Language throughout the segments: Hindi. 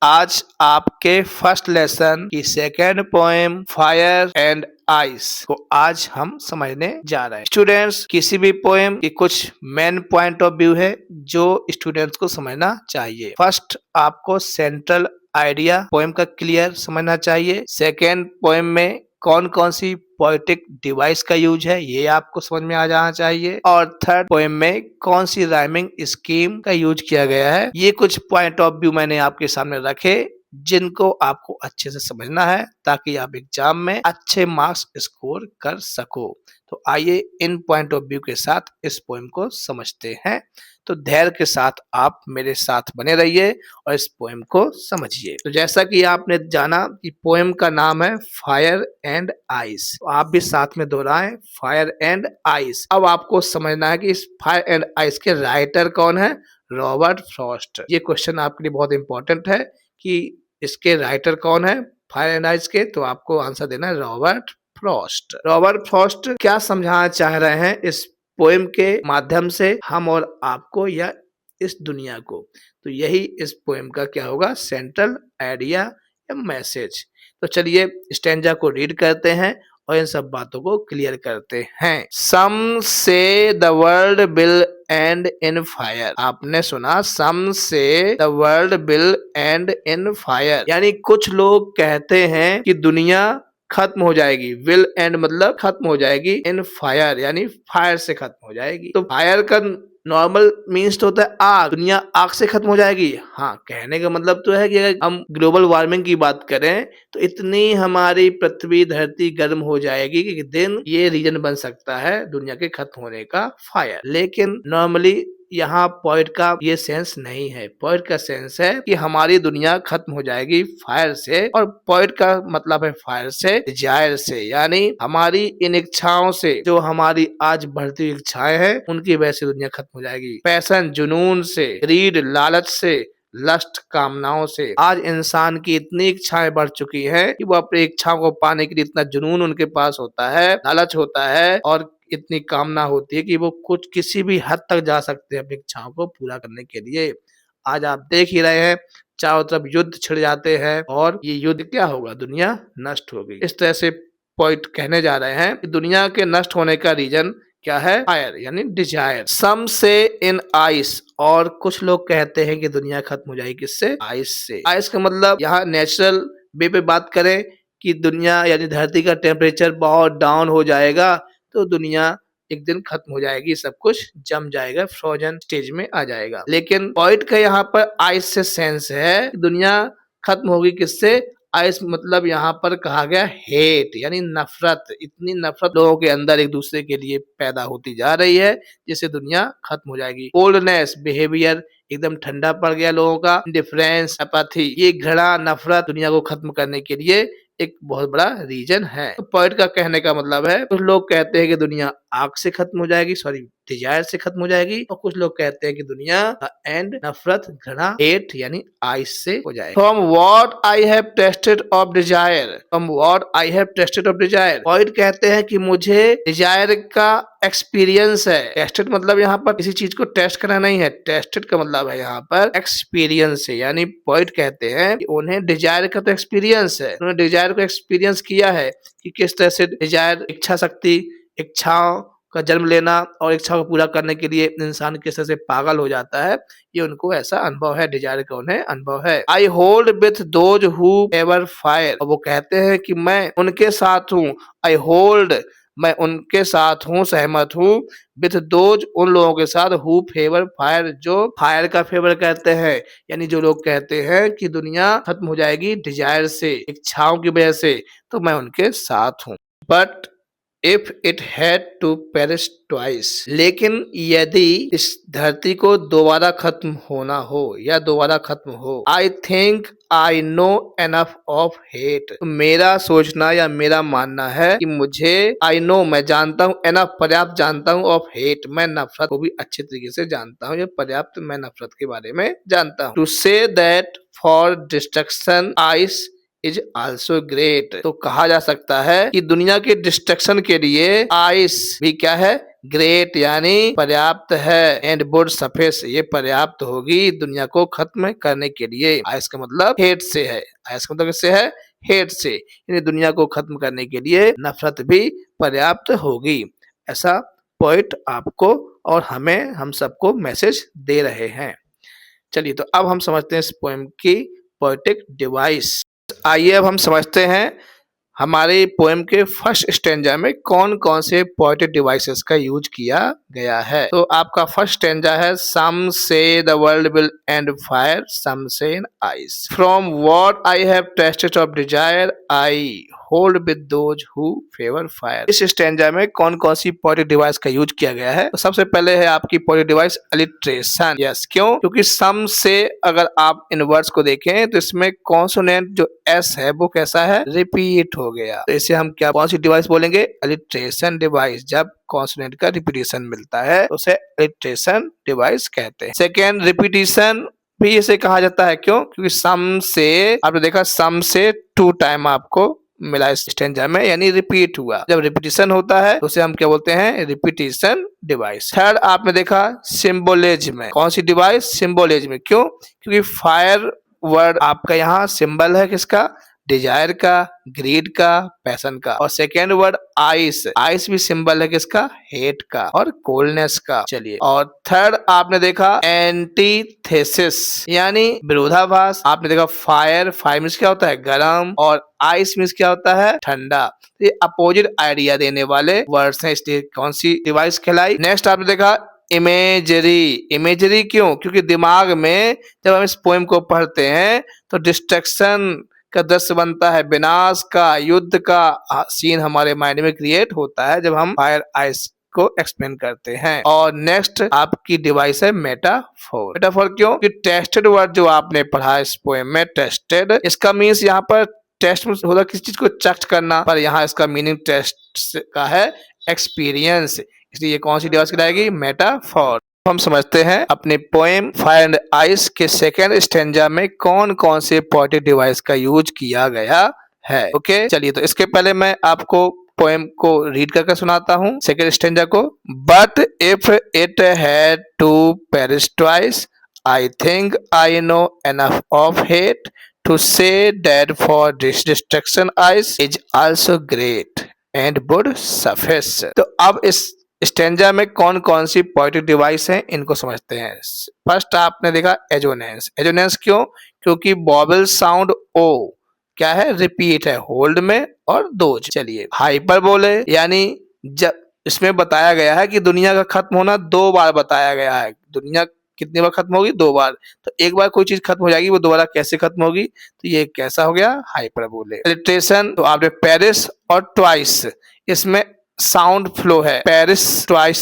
आज आपके फर्स्ट लेसन की second poem fire and ice को आज हम समझने जा रहे हैं। स्टूडेंट्स, किसी भी पोएम की कुछ मेन पॉइंट ऑफ व्यू है जो स्टूडेंट्स को समझना चाहिए। फर्स्ट, आपको सेंट्रल आइडिया पोएम का क्लियर समझना चाहिए। सेकेंड, पोएम में कौन कौन सी पोएटिक डिवाइस का यूज है ये आपको समझ में आ जाना चाहिए। और थर्ड, पोएम में कौन सी राइमिंग स्कीम का यूज किया गया है। ये कुछ पॉइंट ऑफ व्यू मैंने आपके सामने रखे जिनको आपको अच्छे से समझना है ताकि आप एग्जाम में अच्छे मार्क्स स्कोर कर सको। तो आइए इन पॉइंट ऑफ व्यू के साथ इस पोएम को समझते हैं। तो धैर्य के साथ आप मेरे साथ बने रहिए और इस पोएम को समझिए। तो जैसा कि आपने जाना कि पोएम का नाम है फायर एंड आइस, तो आप भी साथ में दोहराएं, फायर एंड आइस। अब आपको समझना है कि इस फायर एंड आइस के राइटर कौन है। Robert Frost. ये क्वेश्चन आपके लिए बहुत इंपॉर्टेंट है कि इसके राइटर कौन है फायर एंड आइस के। तो आपको आंसर देना है रॉबर्ट फ्रॉस्ट। रॉबर्ट फ्रॉस्ट क्या समझाना चाह रहे हैं इस पोएम के माध्यम से हम और आपको या इस दुनिया को। तो यही इस पोएम का क्या होगा, सेंट्रल आइडिया या मैसेज। तो चलिए स्टैंजा को रीड करते हैं और इन सब बातों को क्लियर करते हैं। सम say the world will and in fire. आपने सुना, सम say the world will and in fire, यानी कुछ लोग कहते हैं कि दुनिया खत्म हो जाएगी। विल एंड मतलब खत्म हो जाएगी, इन फायर यानी फायर से खत्म हो जाएगी। तो फायर का नॉर्मल मीन्स तो होता है आग, दुनिया आग से खत्म हो जाएगी। हाँ, कहने का मतलब तो है कि अगर हम ग्लोबल वार्मिंग की बात करें तो इतनी हमारी पृथ्वी धरती गर्म हो जाएगी कि दिन ये रीजन बन सकता है दुनिया के खत्म होने का, फायर। लेकिन नॉर्मली यहाँ पॉइंट का ये सेंस नहीं है। पॉइंट का सेंस है कि हमारी दुनिया खत्म हो जाएगी फायर से, और पॉइंट का मतलब है फायर से, डिजायर से, यानी हमारी इन इच्छाओं से, जो हमारी आज बढ़ती हुई इच्छाएं हैं उनकी वजह से दुनिया खत्म हो जाएगी। पैशन जुनून से, ग्रीड लालच से, लस्ट कामनाओं से। आज इंसान की इतनी इच्छाएं बढ़ चुकी हैं कि वो अपनी इच्छाओं को पाने के लिए इतना जुनून उनके पास होता है, लालच होता है और इतनी कामना होती है कि वो कुछ किसी भी हद तक जा सकते हैं अपनी इच्छाओं को पूरा करने के लिए। आज आप देख ही रहे हैं चारों तरफ युद्ध छिड़ जाते हैं और ये युद्ध क्या होगा, दुनिया नष्ट होगी। इस तरह से पॉइंट कहने जा रहे हैं कि दुनिया के नष्ट होने का रीजन क्या है, फायर यानी Dzire. Some say in ice, और कुछ लोग कहते हैं कि दुनिया खत्म हो जाएगी किससे, आइस से। आइस का मतलब यहाँ नेचुरल वे पे बात करें कि दुनिया यानी धरती का टेम्परेचर बहुत डाउन हो जाएगा तो दुनिया एक दिन खत्म हो जाएगी, सब कुछ जम जाएगा, फ्रोजन स्टेज में आ जाएगा। लेकिन पॉइंट का यहाँ पर आइस से सेंस है, दुनिया खत्म होगी किससे, आइस मतलब यहाँ पर कहा गया हेट यानी नफरत। इतनी नफरत लोगों के अंदर एक दूसरे के लिए पैदा होती जा रही है जिससे दुनिया खत्म हो जाएगी। कोल्डनेस, बिहेवियर एकदम ठंडा पड़ गया लोगों का, इंडिफरेंस, अपैथी, ये घृणा नफरत दुनिया को खत्म करने के लिए एक बहुत बड़ा रीजन है। तो पॉइंट का कहने का मतलब है, कुछ लोग कहते हैं कि दुनिया आग से खत्म हो जाएगी, सॉरी डिजायर से खत्म हो जाएगी, और कुछ लोग कहते हैं कि दुनिया का एंड नफरत, घृणा, हेट यानी आइस से हो जाएगी। From what I have tasted of Dzire, from what I have tasted of Dzire. Point कहते हैं कि मुझे डिजायर का एक्सपीरियंस है। टेस्टेड मतलब यहाँ पर किसी चीज को टेस्ट करना नहीं है, टेस्टेड का मतलब है यहाँ पर एक्सपीरियंस है। यानी पॉइंट कहते हैं कि उन्हें डिजायर का तो एक्सपीरियंस है, उन्होंने डिजायर को एक्सपीरियंस किया है कि किस तरह से डिजायर, इच्छा शक्ति, इच्छाओं का जन्म लेना और इच्छा को पूरा करने के लिए इंसान किस तरह से पागल हो जाता है, ये उनको ऐसा अनुभव है, डिजायर का उन्हें अनुभव है। I hold with those who ever fire, और वो कहते हैं कि मैं उनके साथ हूँ। आई होल्ड, मैं उनके साथ हूँ, सहमत हूँ, विथ दोज उन लोगों के साथ, हु फेवर फायर, जो फायर का फेवर करते हैं। यानी जो लोग कहते हैं कि दुनिया खत्म हो जाएगी डिजायर से, इच्छाओं की वजह से, तो मैं उनके साथ हूँ। But if it had to perish twice, लेकिन यदि इस धरती को दोबारा खत्म होना हो या दोबारा खत्म हो, आई think I know enough of hate, मेरा सोचना या मेरा मानना है कि मुझे, आई नो मैं जानता हूँ, एनफ पर्याप्त जानता हूँ, ऑफ हेट मैं नफरत को भी अच्छे तरीके से जानता हूँ, या पर्याप्त मैं नफरत के बारे में जानता हूँ। To say that for destruction ice is also great, तो कहा जा सकता है कि दुनिया के डिस्ट्रक्शन के लिए आइस भी क्या है, ग्रेट यानी पर्याप्त है, एंड वुड सफिस ये पर्याप्त होगी दुनिया को खत्म करने के लिए। आइस का मतलब हेट से है, आइस का मतलब किससे है, हेट से, यानी दुनिया को खत्म करने के लिए नफरत भी पर्याप्त होगी। ऐसा पोइट आपको और हमें, हम सबको मैसेज दे रहे हैं। चलिए तो अब हम समझते हैं इस पोएम की पोएटिक डिवाइस। आइए अब हम समझते हैं हमारे पोएम के फर्स्ट स्टैंजा में कौन कौन से पोएटिक डिवाइसेस का यूज किया गया है। तो आपका फर्स्ट स्टैंजा है, some say the world will end fire, some say in ice, from what I have tasted of desire I hold with those who favour fire. इस स्टैंजा में कौन कौन सी पोएटिक डिवाइस का यूज किया गया है। तो सबसे पहले है आपकी पोएटिक डिवाइस अलिट्रेशन। यस, क्यों? क्योंकि सम से अगर आप इन वर्ड्स को देखें तो इसमें कॉन्सोनेंट जो एस है वो कैसा है, रिपीट हो गया। तो इसे हम क्या, कौन सी डिवाइस बोलेंगे, अलिट्रेशन डिवाइस। जब कॉन्सोनेंट का रिपीटेशन मिलता है तो उसे अलिट्रेशन डिवाइस कहते हैं। सेकेंड, रिपीटेशन भी इसे कहा जाता है। क्यों? क्योंकि सम से आपने देखा, सम से 2 टाइम आपको मिला इस स्टैंजा में, यानी रिपीट हुआ। जब रिपीटेशन होता है तो उसे हम क्या बोलते हैं, रिपीटेशन डिवाइस। थर्ड आपने देखा सिंबोलिज्म। कौन सी डिवाइस, सिंबोलिज्म। क्यों? क्योंकि फायर वर्ड आपका यहाँ सिंबल है किसका, डिजायर का, ग्रीड का, पैशन का। और सेकेंड वर्ड आइस, आइस भी सिंबल है किसका, हेट का और कोल्डनेस का। चलिए, और थर्ड आपने देखा एंटीथेसिस, यानी विरोधाभास। आपने देखा फायर, फायर मीन्स क्या होता है, गरम, और आइस मीन्स क्या होता है, ठंडा। ये अपोजिट आइडिया देने वाले वर्ड्स हैं, इसलिए कौन सी डिवाइस कहलाई। नेक्स्ट आपने देखा इमेजरी। इमेजरी क्यों? क्योंकि दिमाग में जब हम इस पोएम को पढ़ते हैं तो डिस्ट्रक्शन का दृश्य बनता है, विनाश का, युद्ध का सीन हमारे माइंड में क्रिएट होता है जब हम फायर आइस को एक्सप्लेन करते हैं। और नेक्स्ट आपकी डिवाइस है मेटाफोर। मेटाफोर क्यों? कि टेस्टेड वर्ड जो आपने पढ़ा इस पोएम में, टेस्टेड, इसका मीन्स यहाँ पर टेस्ट होता किसी चीज को चेक करना, पर यहाँ इसका मीनिंग टेस्ट का है एक्सपीरियंस, इसलिए ये कौन सी डिवाइस कहलाएगी, मेटाफोर। हम समझते हैं अपने पोएम फायर एंड आइस के सेकेंड स्टेंजा में कौन कौन से पोएटिक डिवाइस का यूज किया गया है। ओके, चलिए तो इसके पहले मैं आपको पोएम को रीड करके सुनाता हूँ, सेकेंड स्टेंजा को। But if it had to perish twice, I think I know enough of hate to say that for this destruction ice is also great and would suffice. तो अब इस स्टेंजा में कौन कौन सी पोएटिक डिवाइस हैं इनको समझते हैं। फर्स्ट आपने देखा एजोनेंस। एजोनेंस क्यों? क्योंकि वॉवेल साउंड ओ क्या है, रिपीट है होल्ड में और दोज। चलिए, हाइपरबोले, यानी जब इसमें बताया गया है कि दुनिया का खत्म होना 2 बार बताया गया है। दुनिया कितनी बार खत्म होगी, 2 बार। तो एक बार कोई चीज खत्म हो जाएगी, वो दोबारा कैसे खत्म होगी, तो ये कैसा हो गया, हाइपरबोले। इलिट्रेशन, तो आपने पेरिस और ट्वाइस, इसमें साउंड फ्लो है, पेरिस ट्वाइस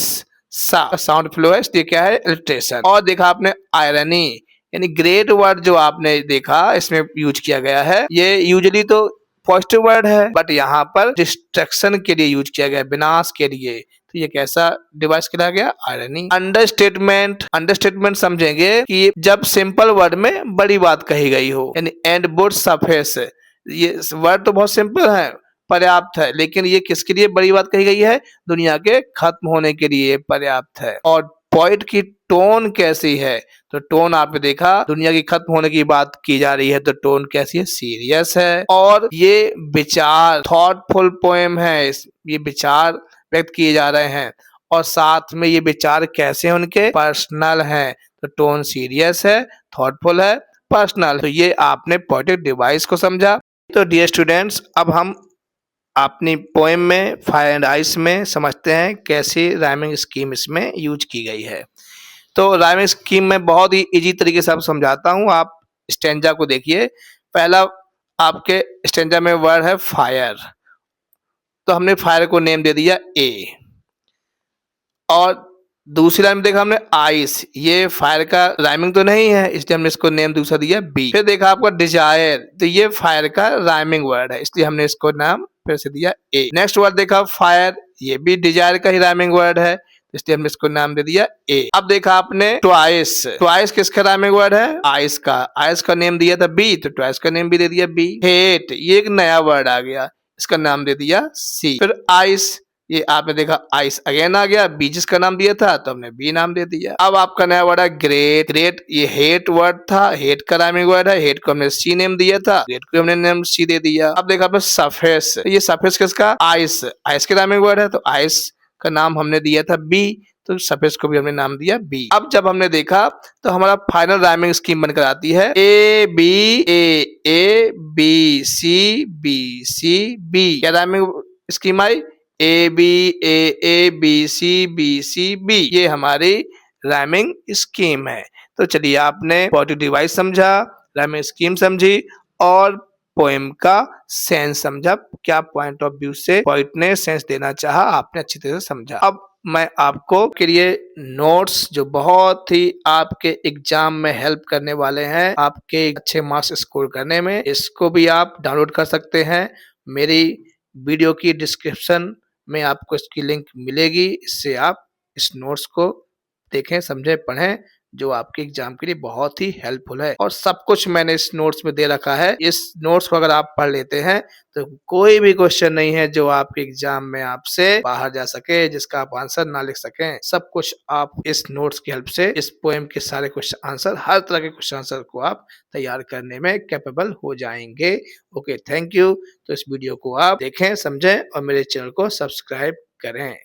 साउंड फ्लो है, इसलिए क्या है, इलिट्रेशन। और देखा आपने आयरनी, यानी ग्रेट वर्ड जो आपने देखा इसमें यूज किया गया है, ये यूजुअली तो पॉजिटिव वर्ड है, बट यहाँ पर डिस्ट्रक्शन के लिए यूज किया गया, विनाश के लिए। तो ये कैसा डिवाइस कहलाया गया, आयरनी। अंडरस्टेटमेंट, अंडरस्टेटमेंट समझेंगे कि जब सिंपल वर्ड में बड़ी बात कही गई हो, यानी एंड वुड सफिस, ये वर्ड तो बहुत सिंपल है, पर्याप्त है, लेकिन ये किसके लिए बड़ी बात कही गई है, दुनिया के खत्म होने के लिए पर्याप्त है। और पोइट की टोन कैसी है, तो टोन आपने देखा दुनिया की खत्म होने की बात की जा रही है, तो टोन कैसी है, सीरियस है। और ये विचार थॉटफुल पोएम है, ये विचार व्यक्त किए जा रहे हैं, और साथ में ये विचार कैसे हैं उनके, पर्सनल हैं। तो टोन सीरियस है, थॉटफुल है, पर्सनल। तो ये आपने पोएटिक डिवाइस को समझा। तो डियर स्टूडेंट्स, अब हम अपनी पोएम में फायर एंड आइस में समझते हैं कैसी राइमिंग स्कीम इसमें यूज की गई है। तो राइमिंग स्कीम में बहुत ही इजी तरीके से आप समझाता हूँ। आप स्टेंजा को देखिए, पहला आपके स्टेंजा में वर्ड है फायर, तो हमने फायर को नेम दे दिया ए। और दूसरी लाइन में देखा हमने आइस, ये फायर का राइमिंग तो नहीं है, इसलिए हमने इसको नेम दूसरा दिया बी। फिर देखा आपका डिजायर, तो ये फायर का राइमिंग वर्ड है, इसलिए हमने इसको नाम फिर से दिया ए। नेक्स्ट वर्ड देखा फायर, ये भी डिजायर का ही राइमिंग वर्ड है, इसलिए हमने इसको नाम दे दिया ए। अब देखा आपने ट्वाइस, ट्वाइस किसका राइमिंग वर्ड है, आइस का, आइस का नेम दिया था बी, तो ट्वाइस का नेम भी दे दिया बी। हेट, ये एक नया वर्ड आ गया, इसका नाम दे दिया सी। फिर आइस, ये आपने देखा आइस अगेन आ गया, बी जिसका नाम दिया था तो हमने बी नाम दे दिया। अब आपका नया वर्ड है ग्रेट। ग्रेट ये हेट वर्ड था, हेट का राइमिंग वर्ड है, हेट को हमने सी नेम दिया था, ग्रेट को हमने नेम सी दे दिया। अब देखा आपने सफेस, ये सफेस किसका, आइस, आइस के राइमिंग वर्ड है तो आइस का नाम हमने दिया था बी, तो सफेस को भी हमने नाम दिया बी। अब जब हमने देखा तो हमारा फाइनल राइमिंग स्कीम बनकर आती है A B A B C B. क्या राइमिंग स्कीम आई, ए बी सी बी, ये हमारी राइमिंग स्कीम है। तो चलिए आपने पॉजिटिव डिवाइस समझा, राइमिंग स्कीम समझी और पोएम का सेंस समझा, क्या पॉइंट ऑफ व्यू से पोइट ने सेंस देना चाहा आपने अच्छी तरह से समझा। अब मैं आपको के लिए नोट्स जो बहुत ही आपके एग्जाम में हेल्प करने वाले हैं, आपके अच्छे मार्क्स स्कोर करने में, इसको भी आप डाउनलोड कर सकते हैं। मेरी वीडियो की डिस्क्रिप्शन में आपको इसकी लिंक मिलेगी, इससे आप इस नोट्स को देखें, समझें, पढ़ें, जो आपके एग्जाम के लिए बहुत ही हेल्पफुल है। और सब कुछ मैंने इस नोट्स में दे रखा है। इस नोट्स को अगर आप पढ़ लेते हैं तो कोई भी क्वेश्चन नहीं है जो आपके एग्जाम में आपसे बाहर जा सके, जिसका आप आंसर ना लिख सकें। सब कुछ आप इस नोट्स की हेल्प से, इस पोएम के सारे क्वेश्चन आंसर, हर तरह के क्वेश्चन आंसर को आप तैयार करने में कैपेबल हो जाएंगे। Okay, thank you. तो इस वीडियो को आप देखें, समझें और मेरे चैनल को सब्सक्राइब करें।